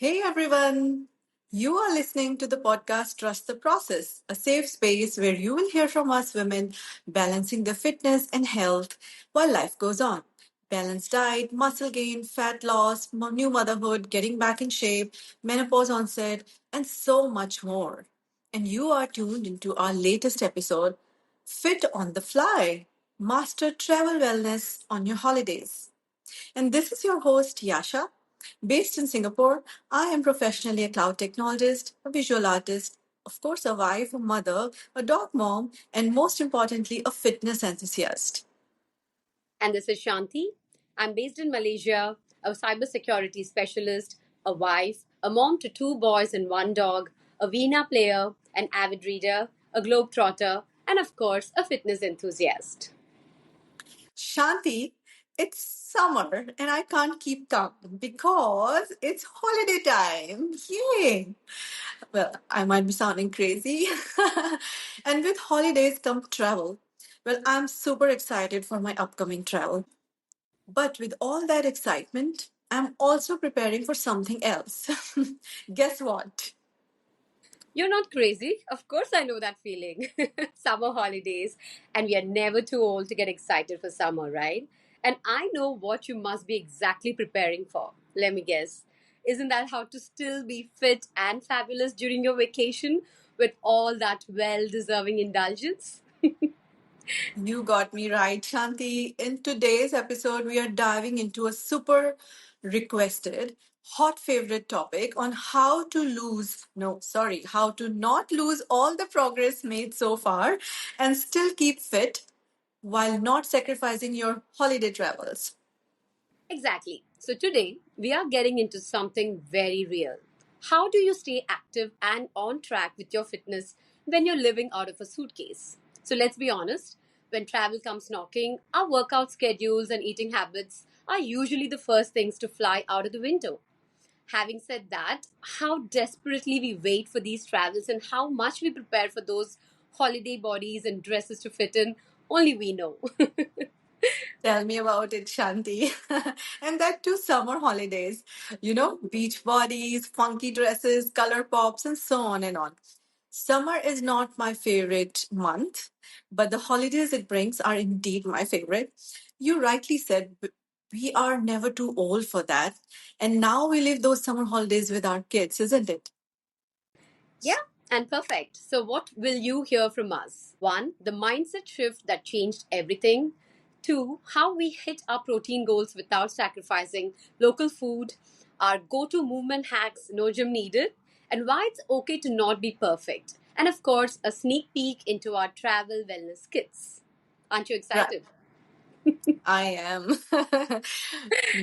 Hey everyone! You are listening to the podcast Trust the Process, a safe space where you will hear from us women balancing their fitness and health while life goes on. Balanced diet, muscle gain, fat loss, new motherhood, getting back in shape, menopause onset, and so much more. And you are tuned into our latest episode, Fit on the Fly Master Travel Wellness on Your Holidays. And this is your host, Yasha. Based in Singapore, I am professionally a cloud technologist, a visual artist, of course, a wife, a mother, a dog mom, and most importantly, a fitness enthusiast. And this is Shanthi. I'm based in Malaysia, a cybersecurity specialist, a wife, a mom to two boys and one dog, a Veena player, an avid reader, a globetrotter, and of course, a fitness enthusiast. Shanti, it's summer and I can't keep calm because it's holiday time. Yay! Well, I might be sounding crazy. And with holidays come travel. Well, I'm super excited for my upcoming travel. But with all that excitement, I'm also preparing for something else. Guess what? You're not crazy. Of course, I know that feeling. Summer holidays, and we are never too old to get excited for summer, right? And I know what you must be exactly preparing for. Let me guess. Isn't that how to still be fit and fabulous during your vacation with all that well deserving indulgence? You got me right, Shanti. In today's episode, we are diving into a super requested, hot favorite topic on how to lose, no, sorry, how to not lose all the progress made so far and still keep fit while not sacrificing your holiday travels. Exactly. So today we are getting into something very real. How do you stay active and on track with your fitness when you're living out of a suitcase? So let's be honest, when travel comes knocking, our workout schedules and eating habits are usually the first things to fly out of the window. Having said that, how desperately we wait for these travels and how much we prepare for those holiday bodies and dresses to fit in, only we know. Tell me about it, Shanti. And that too, summer holidays. Beach bodies, funky dresses, color pops, and so on and on. Summer is not my favorite month, but the holidays it brings are indeed my favorite. You rightly said we are never too old for that. And now we live those summer holidays with our kids, isn't it? Yeah, and perfect. So, what will you hear from us? One, the mindset shift that changed everything. Two, how we hit our protein goals without sacrificing local food. Our go to movement hacks, no gym needed. And why it's okay to not be perfect. And of course, a sneak peek into our travel wellness kits. Aren't you Right. excited? I am.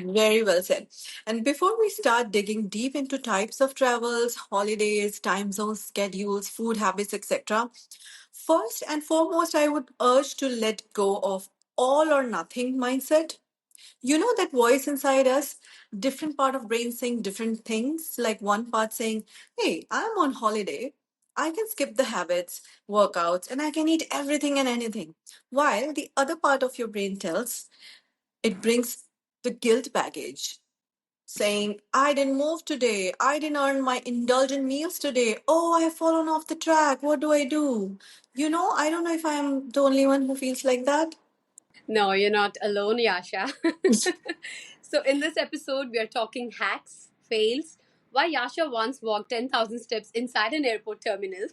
Very well said. And before we start digging deep into types of travels, holidays, time zones, schedules, food habits, etc., first and foremost, I would urge to let go of all or nothing mindset. You know that voice inside us, different part of brain saying different things, like one part saying, "Hey, I'm on holiday. I can skip the habits, workouts, and I can eat everything and anything." While the other part of your brain tells, it brings the guilt baggage, saying, "I didn't move today. I didn't earn my indulgent meals today. Oh, I have fallen off the track. What do I do?" I don't know if I'm the only one who feels like that. No, you're not alone, Yasha. So, in this episode, we are talking hacks, fails, why Yasha once walked 10,000 steps inside an airport terminal,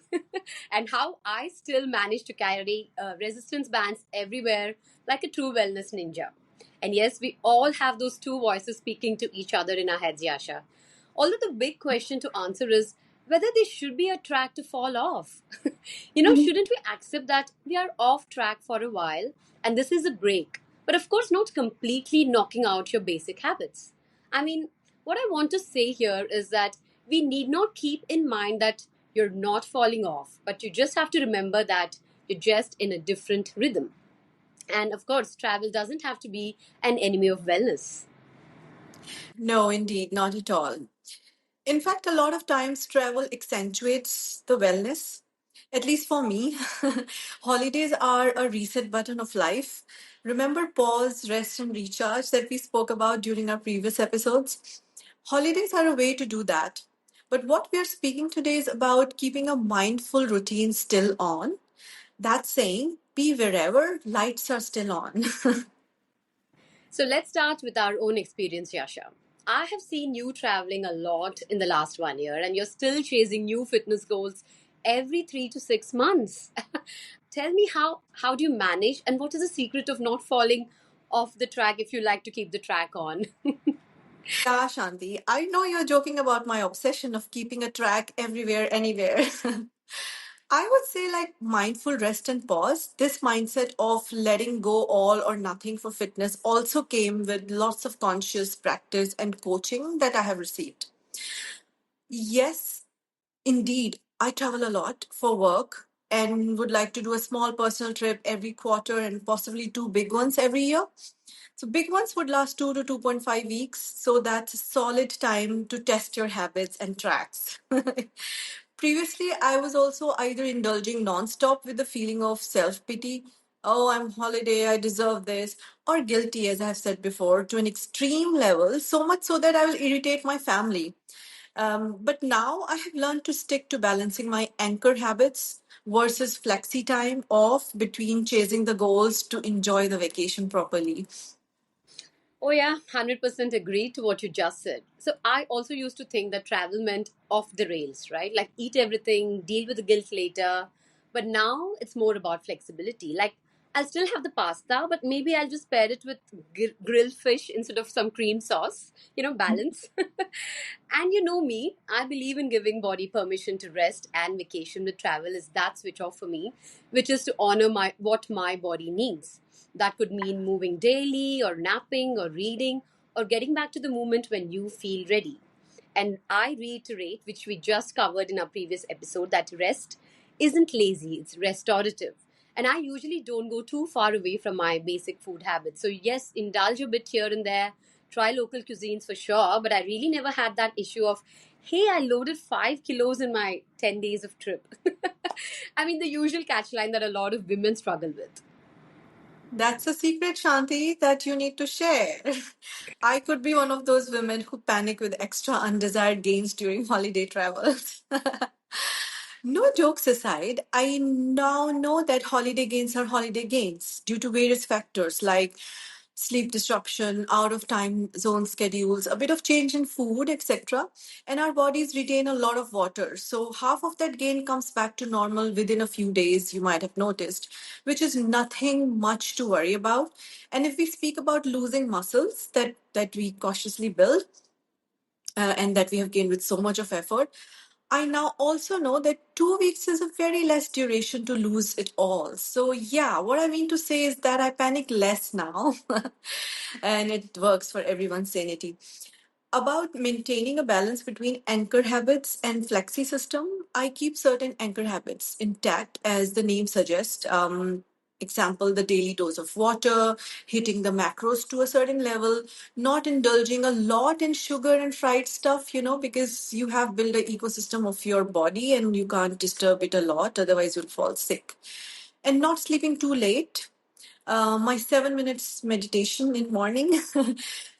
and how I still manage to carry resistance bands everywhere like a true wellness ninja. And yes, we all have those two voices speaking to each other in our heads, Yasha. Although the big question to answer is whether they should be a track to fall off. Shouldn't we accept that we are off track for a while and this is a break? But of course, not completely knocking out your basic habits. I mean, what I want to say here is that we need not keep in mind that you're not falling off, but you just have to remember that you're just in a different rhythm. And of course, travel doesn't have to be an enemy of wellness. No, indeed, not at all. In fact, a lot of times travel accentuates the wellness. At least for me, holidays are a reset button of life. Remember pause, rest, and recharge that we spoke about during our previous episodes? Holidays are a way to do that. But what we are speaking today is about keeping a mindful routine still on. That's saying, be wherever lights are still on. So let's start with our own experience, Yasha. I have seen you traveling a lot in the last 1 year, and you're still chasing new fitness goals every 3 to 6 months. Tell me how do you manage, and what is the secret of not falling off the track if you like to keep the track on? Yeah, Shanti, I know you're joking about my obsession of keeping a track everywhere, anywhere. I would say, like mindful rest and pause, this mindset of letting go all or nothing for fitness also came with lots of conscious practice and coaching that I have received. Yes, indeed, I travel a lot for work and would like to do a small personal trip every quarter and possibly two big ones every year. So big ones would last 2 to 2.5 weeks. So that's a solid time to test your habits and tracks. Previously, I was also either indulging nonstop with the feeling of self pity. Oh, I'm holiday, I deserve this, or guilty, as I have said before, to an extreme level, so much so that I will irritate my family. But now I have learned to stick to balancing my anchor habits versus flexi time off between chasing the goals to enjoy the vacation properly. Oh, yeah, 100% agree to what you just said. So, I also used to think that travel meant off the rails, right? Like, eat everything, deal with the guilt later. But now it's more about flexibility. Like, I'll still have the pasta, but maybe I'll just pair it with grilled fish instead of some cream sauce. Balance. And you know me, I believe in giving body permission to rest, and vacation with travel is that switch off for me, which is to honor my body needs. That could mean moving daily, or napping, or reading, or getting back to the moment when you feel ready. And I reiterate, which we just covered in our previous episode, that rest isn't lazy, it's restorative. And I usually don't go too far away from my basic food habits. So, yes, indulge a bit here and there, try local cuisines for sure, but I really never had that issue of, hey, I loaded 5 kilos in my 10 days of trip. I mean, the usual catchline that a lot of women struggle with. That's a secret, Shanti, that you need to share. I could be one of those women who panic with extra undesired gains during holiday travels. No jokes aside, I now know that holiday gains are holiday gains due to various factors like sleep disruption, out of time zone schedules, a bit of change in food, etc. And our bodies retain a lot of water. So half of that gain comes back to normal within a few days, you might have noticed, which is nothing much to worry about. And if we speak about losing muscles that we cautiously build, and that we have gained with so much of effort, I now also know that 2 weeks is a very less duration to lose it all. So, yeah, what I mean to say is that I panic less now, and it works for everyone's sanity. About maintaining a balance between anchor habits and flexi system, I keep certain anchor habits intact, as the name suggests. Example, the daily dose of water, hitting the macros to a certain level, not indulging a lot in sugar and fried stuff, because you have built an ecosystem of your body and you can't disturb it a lot, otherwise you'll fall sick. And not sleeping too late, my 7 minutes meditation in morning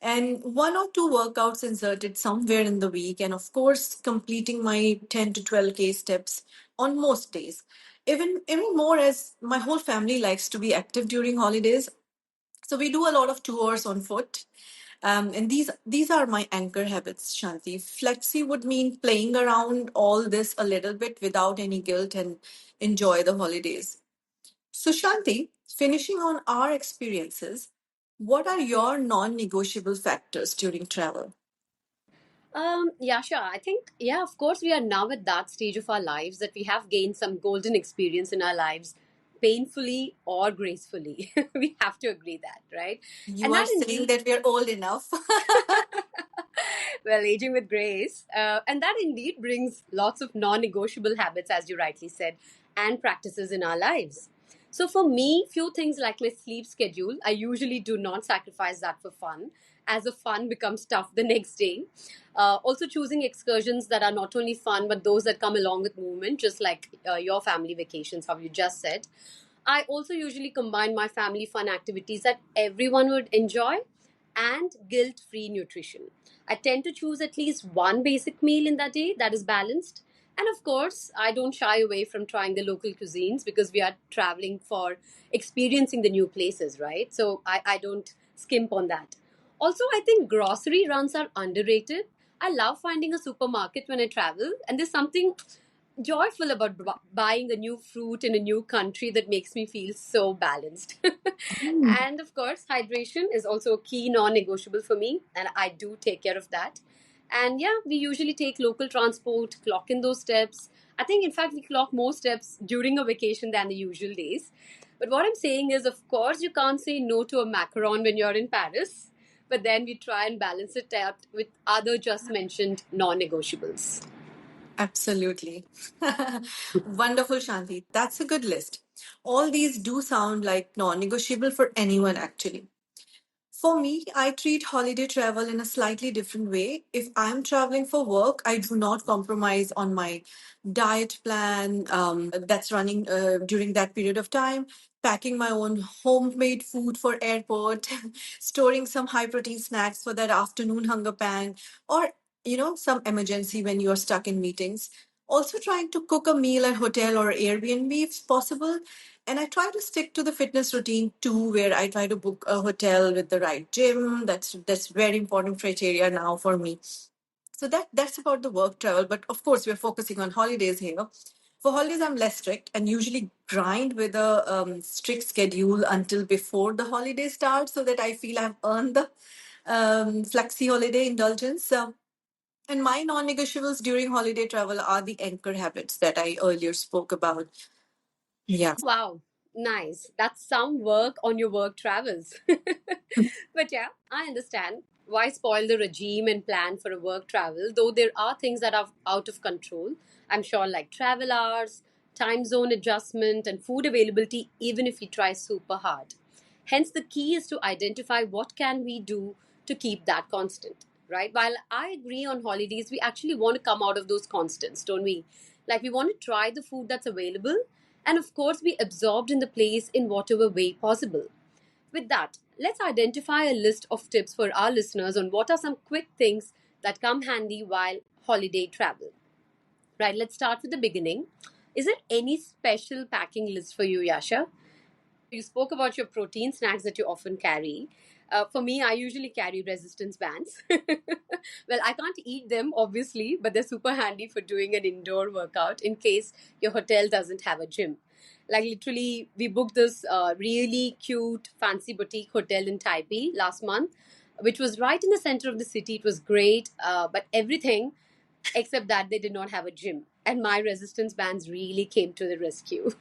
and one or two workouts inserted somewhere in the week, and of course completing my 10 to 12K steps on most days, even more as my whole family likes to be active during holidays, so we do a lot of tours on foot. And these are my anchor habits, Shanti. Flexi would mean playing around all this a little bit without any guilt and enjoy the holidays. So, Shanti, finishing on our experiences, what are your non negotiable factors during travel? Yeah, sure. I think, yeah, of course, we are now at that stage of our lives that we have gained some golden experience in our lives, painfully or gracefully. We have to agree that, right? You And are that saying indeed, that we are old enough. well, aging with grace. And that indeed brings lots of non negotiable habits, as you rightly said, and practices in our lives. So, for me, few things like my sleep schedule, I usually do not sacrifice that for fun, as the fun becomes tough the next day. Also, choosing excursions that are not only fun, but those that come along with movement, just like your family vacations, how you just said. I also usually combine my family fun activities that everyone would enjoy, and guilt free nutrition. I tend to choose at least one basic meal in the day that is balanced. And of course, I don't shy away from trying the local cuisines because we are traveling for experiencing the new places, right? So I don't skimp on that. Also, I think grocery runs are underrated. I love finding a supermarket when I travel, and there's something joyful about buying a new fruit in a new country that makes me feel so balanced. And of course, hydration is also a key non negotiable for me, and I do take care of that. And yeah, we usually take local transport, clock in those steps. I think, in fact, we clock more steps during a vacation than the usual days. But what I'm saying is, of course, you can't say no to a macaron when you're in Paris, but then we try and balance it out with other just mentioned non negotiables. Absolutely. Wonderful, Shanti. That's a good list. All these do sound like non negotiable for anyone, actually. For me, I treat holiday travel in a slightly different way. If I'm traveling for work, I do not compromise on my diet plan that's running during that period of time, packing my own homemade food for airport, storing some high protein snacks for that afternoon hunger pang, or some emergency when you're stuck in meetings. Also trying to cook a meal at hotel or Airbnb if possible, and I try to stick to the fitness routine too, where I try to book a hotel with the right gym. That's very important criteria now for me. So that's about the work travel. But of course, we're focusing on holidays here. For holidays, I'm less strict and usually grind with a strict schedule until before the holiday starts, so that I feel I've earned the flexi holiday indulgence. And my non-negotiables during holiday travel are the anchor habits that I earlier spoke about. Yeah. Wow, nice. That's some work on your work travels. But yeah, I understand. Why spoil the regime and plan for a work travel? Though there are things that are out of control. I'm sure, like travel hours, time zone adjustment, and food availability, even if we try super hard. Hence, the key is to identify what can we do to keep that constant, right? While I agree on holidays, we actually want to come out of those constants, don't we? Like we want to try the food that's available and of course be absorbed in the place in whatever way possible. With that, let's identify a list of tips for our listeners on what are some quick things that come handy while holiday travel. Right, let's start with the beginning. Is there any special packing list for you, Yasha? You spoke about your protein snacks that you often carry. For me, I usually carry resistance bands. Well, I can't eat them, obviously, but they're super handy for doing an indoor workout in case your hotel doesn't have a gym. Like, literally, we booked this really cute, fancy boutique hotel in Taipei last month, which was right in the center of the city. It was great, but everything except that they did not have a gym. And my resistance bands really came to the rescue.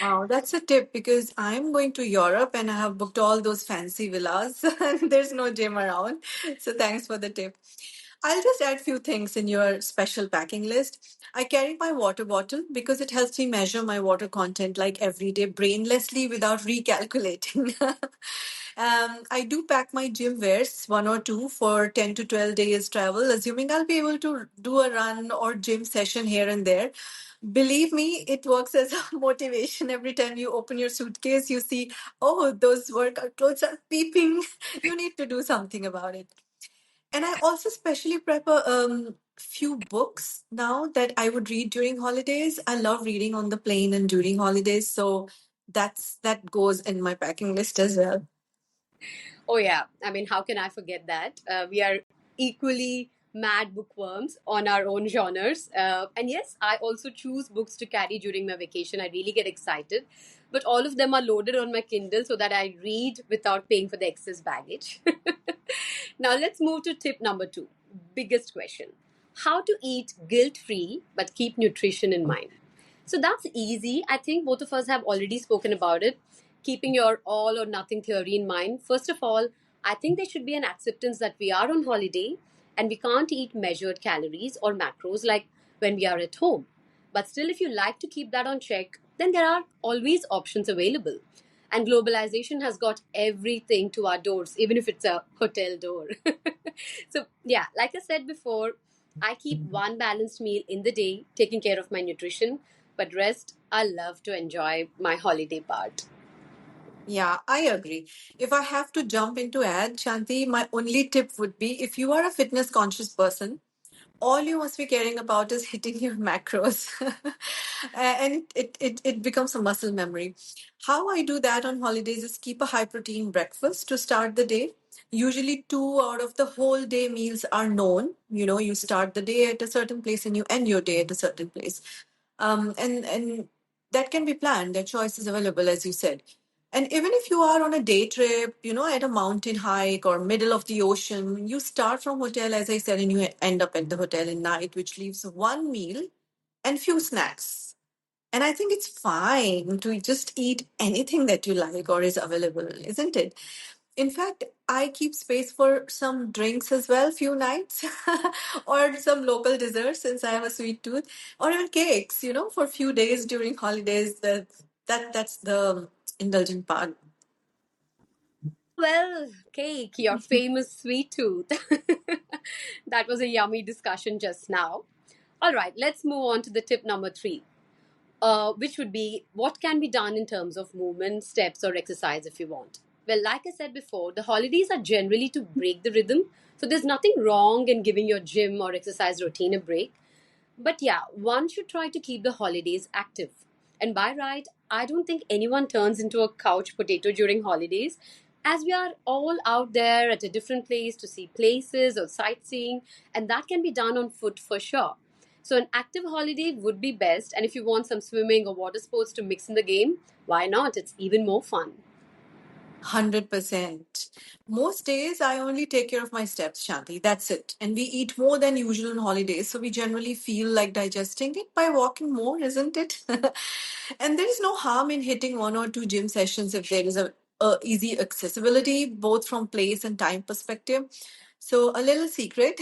Wow, that's a tip because I'm going to Europe and I have booked all those fancy villas and there's no gym around. So thanks for the tip. I'll just add few things in your special packing list. I carry my water bottle because it helps me measure my water content like every day brainlessly without recalculating. I do pack my gym wears, one or two, for 10 to 12 days travel, assuming I'll be able to do a run or gym session here and there. Believe me, it works as a motivation. Every time you open your suitcase, you see, oh, those workout clothes are peeping. You need to do something about it. And I also specially prep a few books now that I would read during holidays. I love reading on the plane and during holidays, so that goes in my packing list as well. Oh, yeah. I mean, how can I forget that? We are equally mad bookworms on our own genres. And yes, I also choose books to carry during my vacation. I really get excited. But all of them are loaded on my Kindle so that I read without paying for the excess baggage. Now, let's move to tip number two, biggest question: how to eat guilt free but keep nutrition in mind. So that's easy. I think both of us have already spoken about it. Keeping your all or nothing theory in mind. First of all, I think there should be an acceptance that we are on holiday and we can't eat measured calories or macros like when we are at home. But still, if you like to keep that on check, then there are always options available. And globalization has got everything to our doors, even if it's a hotel door. So, yeah, like I said before, I keep one balanced meal in the day, taking care of my nutrition, but rest, I love to enjoy my holiday part. Yeah, I agree. If I have to jump into ad, Shanti, my only tip would be if you are a fitness conscious person, all you must be caring about is hitting your macros. And it becomes a muscle memory. How I do that on holidays is keep a high protein breakfast to start the day. Usually, two out of the whole day meals are known. You know, you start the day at a certain place and you end your day at a certain place. And that can be planned. That choice is available, as you said. And even if you are on a day trip, you know, at a mountain hike or middle of the ocean, you start from hotel, as I said, and you end up at the hotel in night, which leaves one meal and few snacks. And I think it's fine to just eat anything that you like or is available, isn't it? In fact, I keep space for some drinks as well, few nights, or some local desserts since I have a sweet tooth, or even cakes, you know, for a few days during holidays. That's the indulgent part. Well, cake, your famous sweet tooth. That was a yummy discussion just now. All right, let's move on to the tip number three, which would be what can be done in terms of movement, steps, or exercise if you want. Well, like I said before, the holidays are generally to break the rhythm. So there's nothing wrong in giving your gym or exercise routine a break. But yeah, one should try to keep the holidays active. And by right, I don't think anyone turns into a couch potato during holidays, as we are all out there at a different place to see places or sightseeing, and that can be done on foot for sure. So, an active holiday would be best, and if you want some swimming or water sports to mix in the game, why not? It's even more fun. 100%. Most days, I only take care of my steps, Shanti. That's it. And we eat more than usual on holidays, so we generally feel like digesting it by walking more, isn't it? And there is no harm in hitting one or two gym sessions if there is a easy accessibility, both from place and time perspective. So, a little secret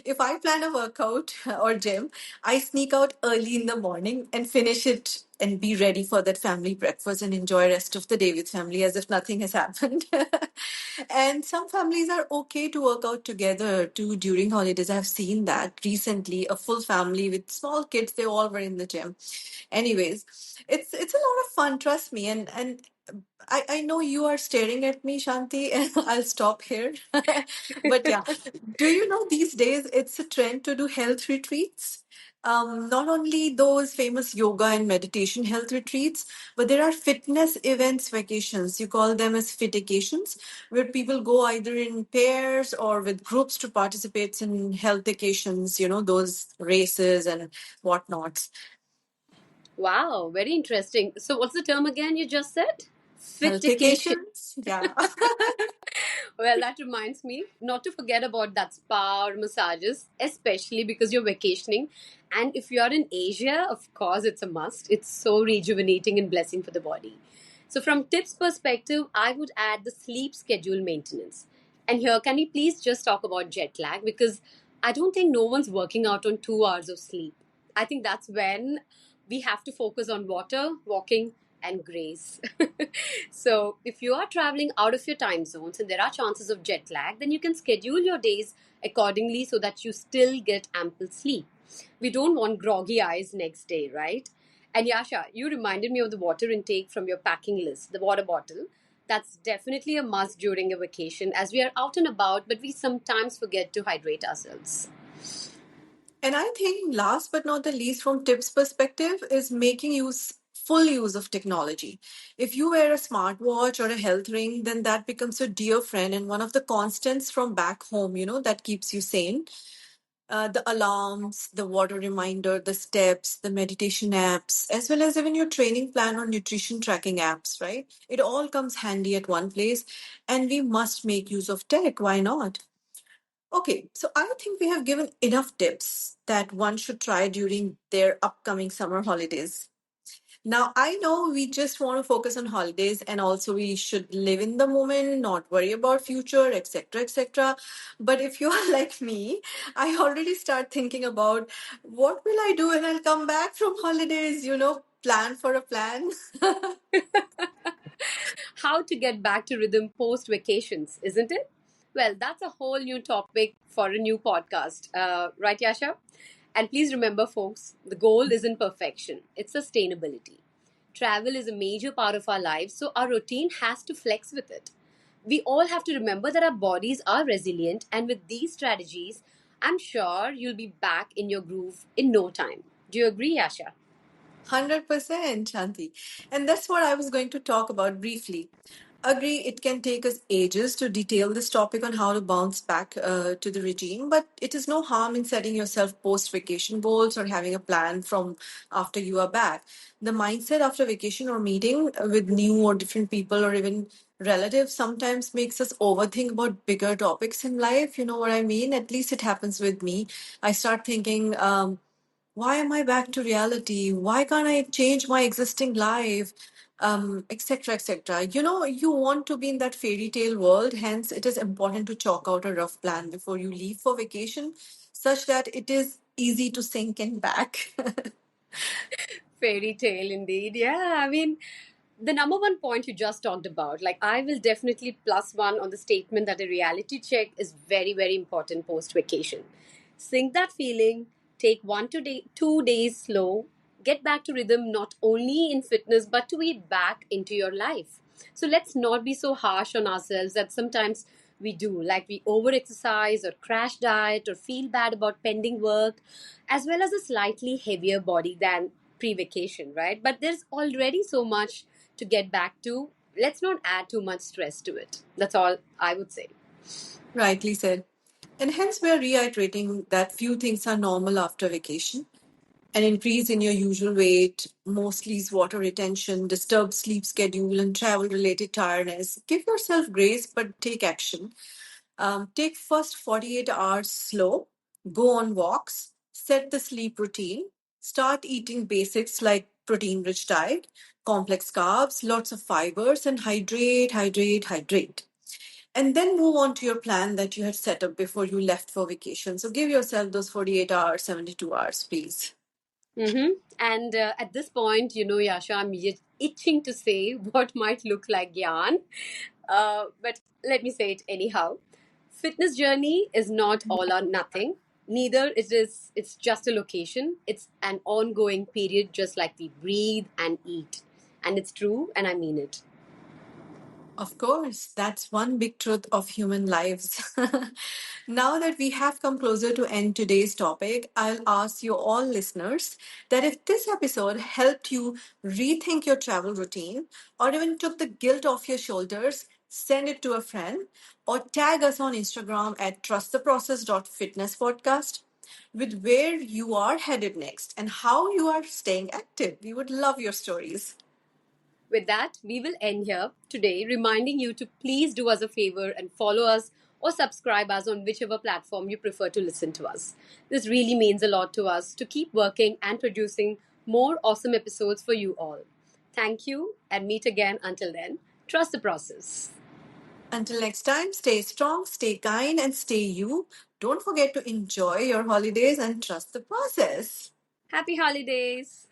if I plan a workout or gym, I sneak out early in the morning and finish it and be ready for that family breakfast and enjoy rest of the day with family as if nothing has happened. And some families are okay to work out together too during holidays. I've seen that recently, a full family with small kids, they all were in the gym. Anyways, it's a lot of fun, trust me. And I know you are staring at me, Shanti, and I'll stop here. But yeah, do you know these days it's a trend to do health retreats? Not only those famous yoga and meditation health retreats, but there are fitness events vacations. You call them as fitications, where people go either in pairs or with groups to participate in health vacations, you know, those races and whatnots. Wow, very interesting. So, what's the term again you just said? Health Fitication. vacations? Yeah. Well, that reminds me not to forget about that spa or massages, especially because you're vacationing. And if you're in Asia, of course, it's a must. It's so rejuvenating and blessing for the body. So, from tips perspective, I would add the sleep schedule maintenance. And here, can we please just talk about jet lag? Because I don't think no one's working out on 2 hours of sleep. I think that's when we have to focus on water, walking, and grace. So, if you are traveling out of your time zones and there are chances of jet lag, then you can schedule your days accordingly so that you still get ample sleep. We don't want groggy eyes next day, right? And Yasha, you reminded me of the water intake from your packing list, the water bottle. That's definitely a must during a vacation as we are out and about, but we sometimes forget to hydrate ourselves. And I think last but not the least from tips perspective is making use full use of technology. If you wear a smartwatch or a health ring, then that becomes your dear friend and one of the constants from back home, you know, that keeps you sane. The alarms, the water reminder, the steps, the meditation apps, as well as even your training plan or nutrition tracking apps, right? It all comes handy at one place, and we must make use of tech. Why not? Okay, so I think we have given enough tips that one should try during their upcoming summer holidays. Now, I know we just want to focus on holidays and also we should live in the moment, not worry about future, etc., etc. But if you are like me, I already start thinking about what will I do when I'll come back from holidays, you know, plan for a plan. How to get back to rhythm post vacations, isn't it? Well, that's a whole new topic for a new podcast, right, Yasha? And please remember, folks, the goal isn't perfection, it's sustainability. Travel is a major part of our lives, so our routine has to flex with it. We all have to remember that our bodies are resilient, and with these strategies, I'm sure you'll be back in your groove in no time. Do you agree, Yasha? 100% Shanti. And that's what I was going to talk about briefly. Agree, it can take us ages to detail this topic on how to bounce back to the regime, but it is no harm in setting yourself post vacation goals or having a plan from after you are back. The mindset after vacation or meeting with new or different people or even relatives sometimes makes us overthink about bigger topics in life. You know what I mean? At least it happens with me. I start thinking, why am I back to reality? Why can't I change my existing life? Etc. etc. You know, you want to be in that fairy tale world, hence, it is important to chalk out a rough plan before you leave for vacation, such that it is easy to sink in back. Fairy tale indeed. Yeah, I mean, the number one point you just talked about, like, I will definitely plus one on the statement that a reality check is very, very important post vacation. Sink that feeling, take 2 days slow, get back to rhythm not only in fitness but to be back into your life. So let's not be so harsh on ourselves that sometimes we do, like we over exercise or crash diet or feel bad about pending work, as well as a slightly heavier body than pre vacation, right? But there's already so much to get back to. Let's not add too much stress to it. That's all I would say. Rightly said. And hence, we are reiterating that few things are normal after vacation. An increase in your usual weight, mostly is water retention, disturbed sleep schedule, and travel related tiredness. Give yourself grace, but take action. Take first 48 hours slow, go on walks, set the sleep routine, start eating basics like protein rich diet, complex carbs, lots of fibers, and hydrate, hydrate, hydrate. And then move on to your plan that you had set up before you left for vacation. So give yourself those 48 hours, 72 hours, please. And at this point, Yasha, I'm itching to say what might look like yarn, but let me say it anyhow. Fitness journey is not all or nothing. Neither it is. It's just a location. It's an ongoing period, just like we breathe and eat. And it's true, and I mean it. Of course, that's one big truth of human lives. Now that we have come closer to end today's topic, I'll ask you all listeners that if this episode helped you rethink your travel routine or even took the guilt off your shoulders, send it to a friend or tag us on Instagram at trusttheprocess.fitnesspodcast with where you are headed next and how you are staying active. We would love your stories. With that, we will end here today, reminding you to please do us a favor and follow us or subscribe us on whichever platform you prefer to listen to us. This really means a lot to us to keep working and producing more awesome episodes for you all. Thank you and meet again until then. Trust the process. Until next time, stay strong, stay kind, and stay you. Don't forget to enjoy your holidays and trust the process. Happy holidays!